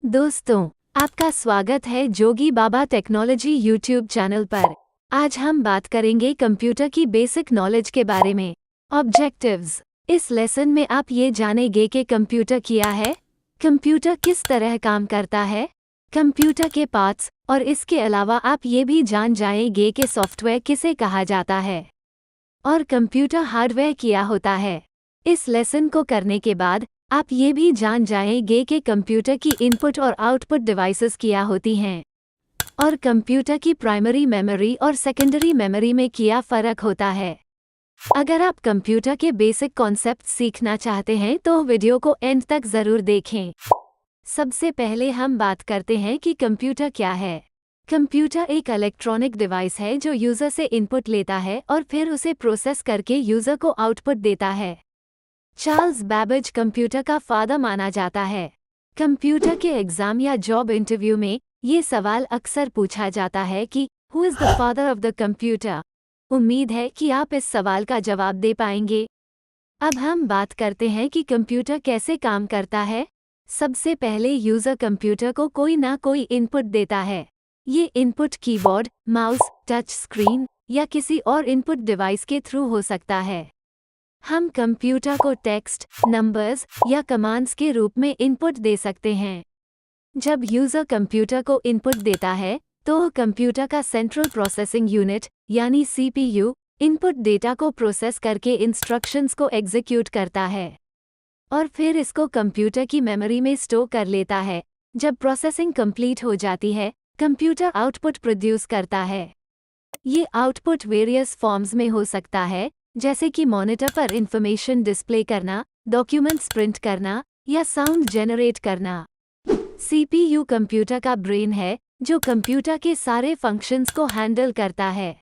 दोस्तों, आपका स्वागत है जोगी बाबा टेक्नोलॉजी यूट्यूब चैनल पर। आज हम बात करेंगे कंप्यूटर की बेसिक नॉलेज के बारे में। ऑब्जेक्टिव्स। इस लेसन में आप ये जानेंगे कि कंप्यूटर क्या है, कंप्यूटर किस तरह काम करता है, कंप्यूटर के पार्ट्स, और इसके अलावा आप ये भी जान जाएंगे कि सॉफ्टवेयर किसे कहा जाता है और कंप्यूटर हार्डवेयर क्या होता है। इस लेसन को करने के बाद आप ये भी जान जाएंगे कि कंप्यूटर की इनपुट और आउटपुट डिवाइसेस क्या होती हैं और कंप्यूटर की प्राइमरी मेमोरी और सेकेंडरी मेमोरी में क्या फ़र्क होता है। अगर आप कंप्यूटर के बेसिक कॉन्सेप्ट सीखना चाहते हैं तो वीडियो को एंड तक ज़रूर देखें। सबसे पहले हम बात करते हैं कि कंप्यूटर क्या है। कंप्यूटर एक इलेक्ट्रॉनिक डिवाइस है जो यूज़र से इनपुट लेता है और फिर उसे प्रोसेस करके यूज़र को आउटपुट देता है। चार्ल्स बैबेज कंप्यूटर का फादर माना जाता है। कंप्यूटर के एग्जाम या जॉब इंटरव्यू में ये सवाल अक्सर पूछा जाता है कि who is the father of the computer. उम्मीद है कि आप इस सवाल का जवाब दे पाएंगे। अब हम बात करते हैं कि कंप्यूटर कैसे काम करता है। सबसे पहले यूज़र कंप्यूटर को कोई ना कोई इनपुट देता है। ये input keyboard, mouse, touch screen या किसी और इनपुट डिवाइस के थ्रू हो सकता है। हम कंप्यूटर को टेक्स्ट, नंबर्स या कमांड्स के रूप में इनपुट दे सकते हैं। जब यूज़र कंप्यूटर को इनपुट देता है तो कंप्यूटर का सेंट्रल प्रोसेसिंग यूनिट यानी सीपीयू इनपुट डेटा को प्रोसेस करके इंस्ट्रक्शंस को एग्जीक्यूट करता है और फिर इसको कंप्यूटर की मेमोरी में स्टोर कर लेता है। जब प्रोसेसिंग कंप्लीट हो जाती है, कंप्यूटर आउटपुट प्रोड्यूस करता है। ये आउटपुट वेरियस फॉर्म्स में हो सकता है, जैसे कि मॉनिटर पर इंफॉर्मेशन डिस्प्ले करना, डॉक्यूमेंट्स प्रिंट करना या साउंड जनरेट करना। सीपीयू कंप्यूटर का ब्रेन है जो कंप्यूटर के सारे फंक्शंस को हैंडल करता है।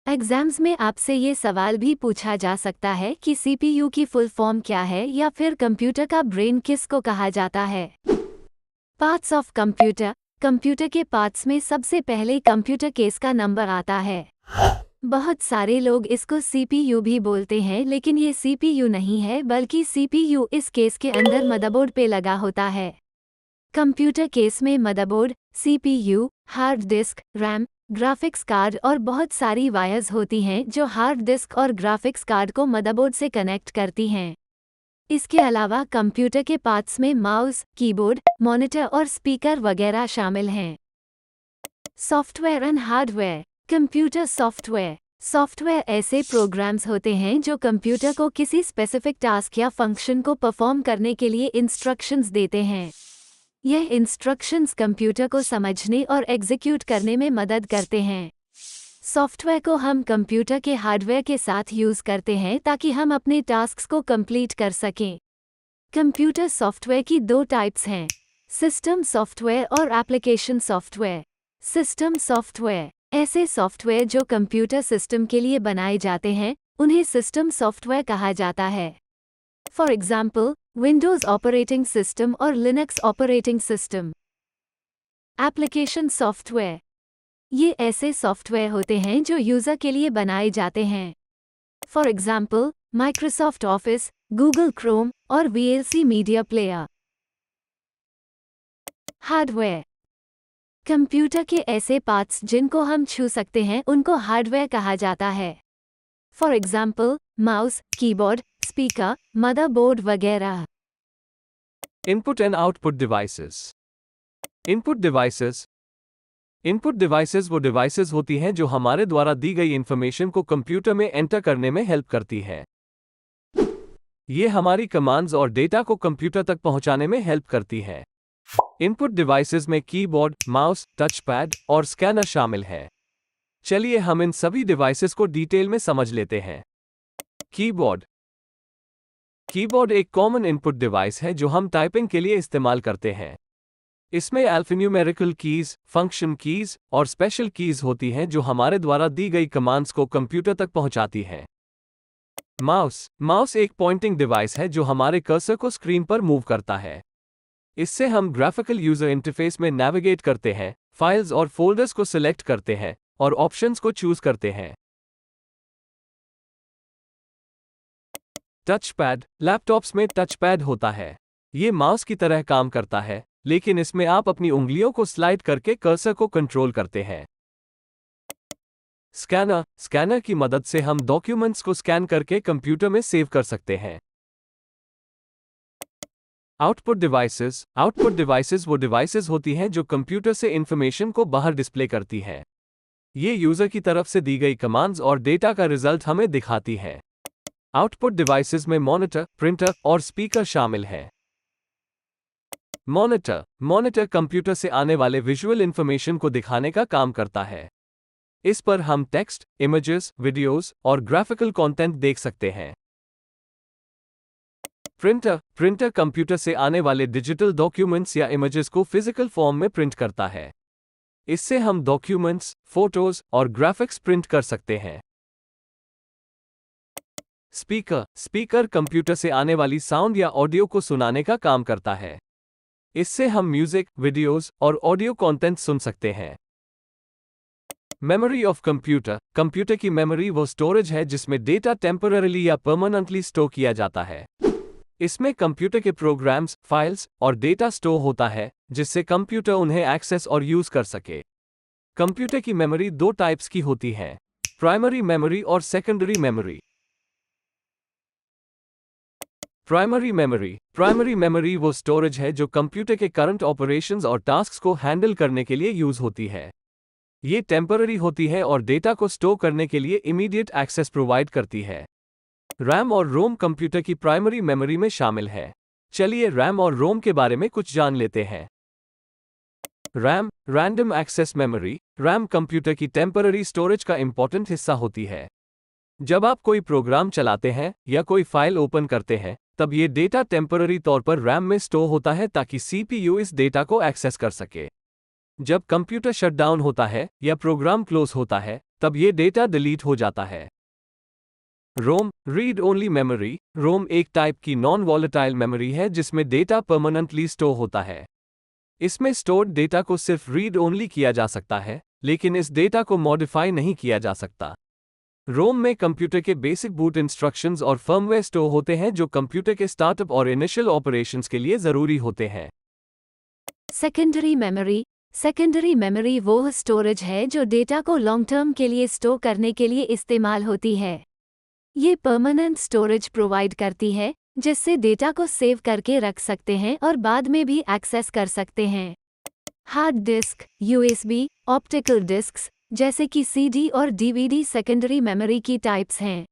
एग्जाम्स में आपसे ये सवाल भी पूछा जा सकता है कि सीपीयू की फुल फॉर्म क्या है या फिर कंप्यूटर का ब्रेन किसको कहा जाता है। Parts of computer. कंप्यूटर के पार्ट्स में सबसे पहले कंप्यूटर केस का नंबर आता है। बहुत सारे लोग इसको सीपीयू भी बोलते हैं, लेकिन ये सीपीयू नहीं है बल्कि सीपीयू इस केस के अंदर मदरबोर्ड पे लगा होता है। कंप्यूटर केस में motherboard, CPU, hard disk, RAM, graphics card और बहुत सारी वायर्स होती हैं जो हार्ड डिस्क और ग्राफिक्स कार्ड को मदरबोर्ड से कनेक्ट करती हैं। इसके अलावा कंप्यूटर के पार्ट्स में माउस, कीबोर्ड, मॉनिटर और स्पीकर वगैरह शामिल हैं। Software and hardware. Computer software. Software ऐसे प्रोग्राम्स होते हैं जो कंप्यूटर को किसी स्पेसिफिक टास्क या फंक्शन को परफॉर्म करने के लिए इंस्ट्रक्शंस देते हैं। यह इंस्ट्रक्शंस कंप्यूटर को समझने और एग्जीक्यूट करने में मदद करते हैं। सॉफ्टवेयर को हम कंप्यूटर के हार्डवेयर के साथ यूज़ करते हैं ताकि हम अपने टास्क्स को कंप्लीट कर सकें। कंप्यूटर सॉफ्टवेयर की दो टाइप्स हैं, सिस्टम सॉफ्टवेयर और एप्लीकेशन सॉफ्टवेयर। सिस्टम सॉफ्टवेयर ऐसे सॉफ्टवेयर जो कंप्यूटर सिस्टम के लिए बनाए जाते हैं, उन्हें सिस्टम सॉफ्टवेयर कहा जाता है। For example, Windows operating system और Linux operating system. Application software ये ऐसे सॉफ्टवेयर होते हैं जो यूज़र के लिए बनाए जाते हैं। For example, Microsoft Office, Google Chrome और VLC media player. Hardware computer के ऐसे पार्ट्स जिनको हम छू सकते हैं उनको हार्डवेयर कहा जाता है। For example, mouse, keyboard, speaker, motherboard वगैरह। Input and output devices. Input devices. Input devices वो डिवाइसेस होती हैं जो हमारे द्वारा दी गई इंफॉर्मेशन को कंप्यूटर में एंटर करने में हेल्प करती हैं। ये हमारी कमांड्स और डेटा को कंप्यूटर तक पहुंचाने में हेल्प करती हैं। इनपुट डिवाइसेस में कीबोर्ड, माउस, टचपैड और स्कैनर शामिल हैं। चलिए हम इन सभी डिवाइसेस को डिटेल में समझ लेते हैं। कीबोर्ड। कीबोर्ड एक कॉमन इनपुट डिवाइस है जो हम टाइपिंग के लिए इस्तेमाल करते हैं। इसमें अल्फान्यूमेरिकल कीज, फंक्शन कीज और स्पेशल कीज होती हैं जो हमारे द्वारा दी गई कमांड्स को कंप्यूटर तक पहुंचाती हैं। माउस। माउस एक पॉइंटिंग डिवाइस है जो हमारे कर्सर को स्क्रीन पर मूव करता है। इससे हम ग्राफिकल यूजर इंटरफेस में नेविगेट करते हैं, फाइल्स और फोल्डर्स को सिलेक्ट करते हैं और ऑप्शंस को चूज करते हैं। टचपैड। लैपटॉप्स में टचपैड होता है। ये माउस की तरह काम करता है, लेकिन इसमें आप अपनी उंगलियों को स्लाइड करके कर्सर को कंट्रोल करते हैं। स्कैनर की मदद से हम डॉक्यूमेंट्स को स्कैन करके कंप्यूटर में सेव कर सकते हैं। आउटपुट डिवाइसेस वो डिवाइसेस होती हैं जो कंप्यूटर से इंफॉर्मेशन को बाहर डिस्प्ले करती हैं। ये यूजर की तरफ से दी गई कमांड्स और डेटा का रिजल्ट हमें दिखाती हैं। आउटपुट डिवाइसेस में मॉनिटर, प्रिंटर और स्पीकर शामिल हैं। मॉनिटर कंप्यूटर से आने वाले विजुअल इंफॉर्मेशन को दिखाने का काम करता है। इस पर हम टेक्स्ट, इमेजेस, वीडियोस और ग्राफिकल कंटेंट देख सकते हैं। प्रिंटर कंप्यूटर से आने वाले डिजिटल डॉक्यूमेंट्स या इमेजेस को फिजिकल फॉर्म में प्रिंट करता है। इससे हम डॉक्यूमेंट्स, फोटोज और ग्राफिक्स प्रिंट कर सकते हैं। स्पीकर कंप्यूटर से आने वाली साउंड या ऑडियो को सुनाने का काम करता है। इससे हम म्यूजिक, वीडियोस और ऑडियो कंटेंट सुन सकते हैं। मेमोरी ऑफ कंप्यूटर की मेमोरी वो स्टोरेज है जिसमें डेटा टेम्पररीली या परमानेंटली स्टोर किया जाता है। इसमें कंप्यूटर के प्रोग्राम्स, फाइल्स और डेटा स्टोर होता है जिससे कंप्यूटर उन्हें एक्सेस और यूज कर सके। कंप्यूटर की मेमोरी दो टाइप्स की होती है, प्राइमरी मेमोरी और सेकेंडरी मेमोरी। प्राइमरी मेमोरी वो स्टोरेज है जो कंप्यूटर के करंट ऑपरेशंस और टास्क्स को हैंडल करने के लिए यूज होती है। ये टेम्पररी होती है और डेटा को स्टोर करने के लिए इमीडिएट एक्सेस प्रोवाइड करती है। रैम और रोम कंप्यूटर की प्राइमरी मेमोरी में शामिल है। चलिए रैम और रोम के बारे में कुछ जान लेते हैं। Random access memory. RAM computer की टेम्पररी स्टोरेज का इंपॉर्टेंट हिस्सा होती है। जब आप कोई प्रोग्राम चलाते हैं या कोई फाइल ओपन करते हैं, तब ये डेटा टेम्पररी तौर पर रैम में स्टोर होता है ताकि सीपीयू इस डेटा को एक्सेस कर सके। जब कंप्यूटर शटडाउन होता है या प्रोग्राम क्लोज होता है, तब ये डेटा डिलीट हो जाता है। रोम रीड ओनली मेमोरी। रोम एक टाइप की नॉन वॉलेटाइल मेमोरी है जिसमें डेटा परमानेंटली स्टोर होता है। इसमें स्टोर्ड डेटा को सिर्फ रीड ओनली किया जा सकता है, लेकिन इस डेटा को मॉडिफाई नहीं किया जा सकता। रोम में कंप्यूटर के बेसिक बूट इंस्ट्रक्शंस और फर्मवेयर स्टोर होते हैं जो कंप्यूटर के स्टार्टअप और इनिशियल ऑपरेशंस के लिए जरूरी होते हैं। सेकेंडरी मेमोरी वो स्टोरेज है जो डेटा को लॉन्ग टर्म के लिए स्टोर करने के लिए इस्तेमाल होती है। ये परमानेंट स्टोरेज प्रोवाइड करती है जिससे डेटा को सेव करके रख सकते हैं और बाद में भी एक्सेस कर सकते हैं। Hard disk, USB, optical disks जैसे कि सीडी और डीवीडी सेकेंडरी मेमोरी की टाइप्स हैं।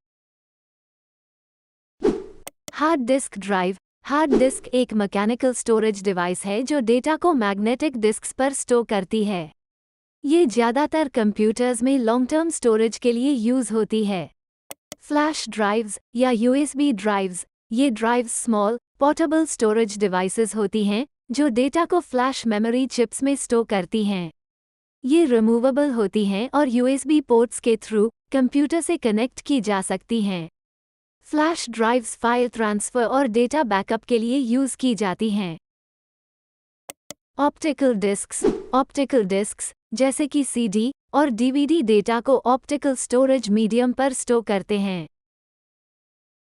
Hard disk drive. Hard disk एक मैकेनिकल स्टोरेज डिवाइस है जो डेटा को मैग्नेटिक डिस्क्स पर स्टोर करती है। ये ज़्यादातर कंप्यूटर्स में लॉन्ग टर्म स्टोरेज के लिए यूज होती है। फ्लैश ड्राइव्स या यूएसबी ड्राइव्स। ये drives small, portable storage devices होती हैं जो डेटा को फ्लैश मेमोरी चिप्स में स्टोर करती हैं। ये रिमूवेबल होती हैं और यूएसबी पोर्ट्स के थ्रू कंप्यूटर से कनेक्ट की जा सकती हैं। फ्लैश ड्राइव्स फाइल ट्रांसफर और डेटा बैकअप के लिए यूज की जाती हैं। ऑप्टिकल डिस्क्स जैसे कि सीडी और डीवीडी डेटा को ऑप्टिकल स्टोरेज मीडियम पर स्टोर करते हैं।